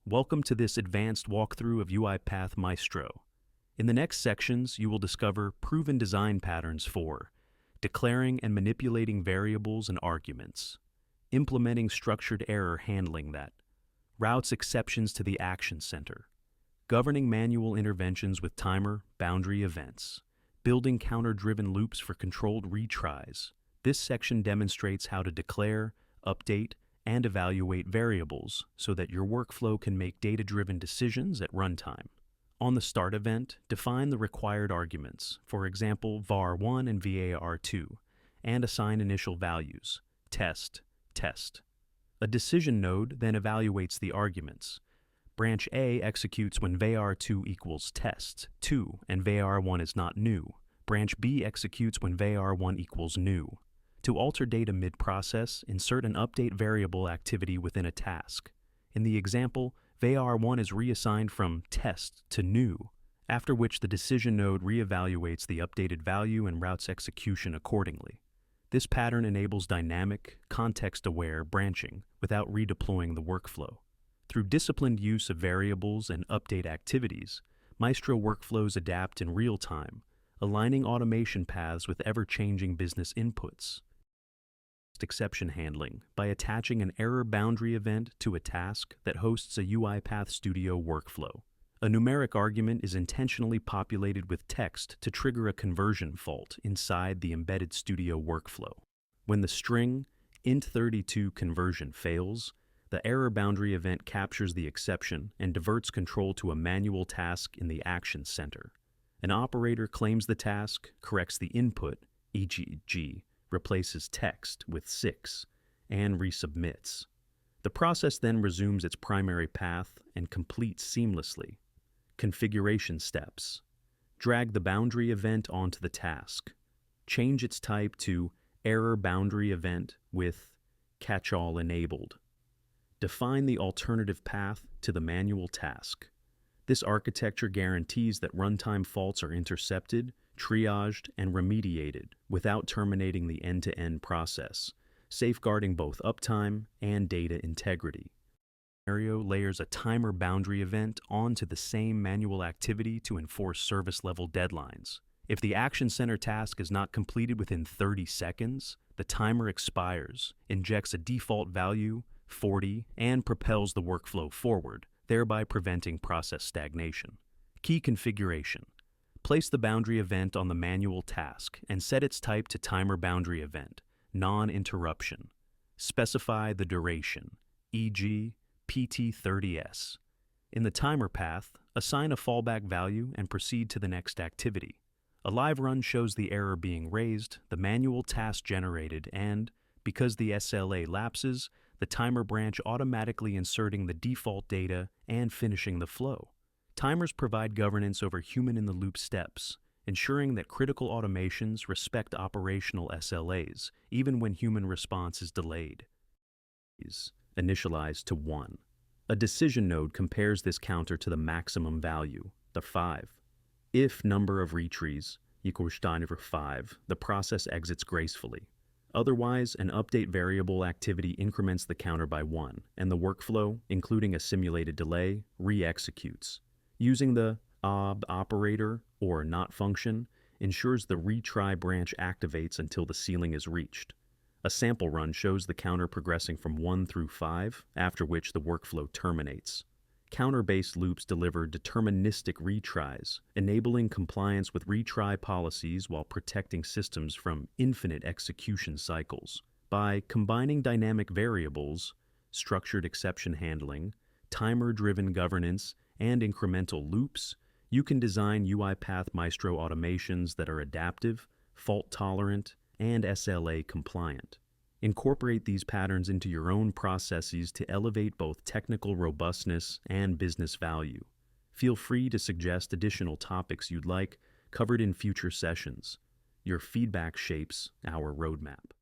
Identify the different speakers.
Speaker 1: Welcome to this advanced walkthrough of UiPath Maestro. In the next sections, you will discover proven design patterns for declaring and manipulating variables and arguments, implementing structured error handling that, routes exceptions to the action center, governing manual interventions with timer boundary events, building counter-driven loops for controlled retries. This section demonstrates how to declare, update, and evaluate variables so that your workflow can make data-driven decisions at runtime. On the start event, define the required arguments, for example, var1 and var2, and assign initial values, test, test. A decision node then evaluates the arguments. Branch A executes when var2 equals test2 and var1 is not new. Branch B executes when var1 equals new. To alter data mid-process, insert an update variable activity within a task. In the example, var1 is reassigned from test to new, after which the decision node reevaluates the updated value and routes execution accordingly. This pattern enables dynamic, context-aware branching without redeploying the workflow. Through disciplined use of variables and update activities, Maestro workflows adapt in real time, aligning automation paths with ever-changing business inputs. Exception handling by attaching an error boundary event to a task that hosts a UiPath Studio workflow. A numeric argument is intentionally populated with text to trigger a conversion fault inside the embedded Studio workflow. When the string int32 conversion fails, the error boundary event captures the exception and diverts control to a manual task in the action center. An operator claims the task, corrects the input, e.g., replaces text with 6, and resubmits. The process then resumes its primary path and completes seamlessly. Configuration steps. Drag the boundary event onto the task. Change its type to error boundary event with catch-all enabled. Define the alternative path to the manual task. This architecture guarantees that runtime faults are intercepted, triaged, and remediated without terminating the end-to-end process, safeguarding both uptime and data integrity. Scenario layers a timer boundary event onto the same manual activity to enforce service-level deadlines. If the action center task is not completed within 30 seconds, the timer expires, injects a default value, 40, and propels the workflow forward, thereby preventing process stagnation. Key configuration. Place the boundary event on the manual task and set its type to timer boundary event, non-interruption. Specify the duration, e.g., PT30s. In the timer path, assign a fallback value and proceed to the next activity. A live run shows the error being raised, the manual task generated, and, because the SLA lapses, the timer branch automatically inserting the default data and finishing the flow. Timers provide governance over human-in-the-loop steps, ensuring that critical automations respect operational SLAs, even when human response is delayed. Initialized to 1. A decision node compares this counter to the maximum value, the 5. If number of retries equals 5, the process exits gracefully. Otherwise, an update variable activity increments the counter by 1, and the workflow, including a simulated delay, re-executes. Using the ob operator or not function ensures the retry branch activates until the ceiling is reached. A sample run shows the counter progressing from 1 through 5, after which the workflow terminates. Counter-based loops deliver deterministic retries, enabling compliance with retry policies while protecting systems from infinite execution cycles. By combining dynamic variables, structured exception handling, timer-driven governance, and incremental loops, you can design UiPath Maestro automations that are adaptive, fault-tolerant, and SLA-compliant. Incorporate these patterns into your own processes to elevate both technical robustness and business value. Feel free to suggest additional topics you'd like covered in future sessions. Your feedback shapes our roadmap.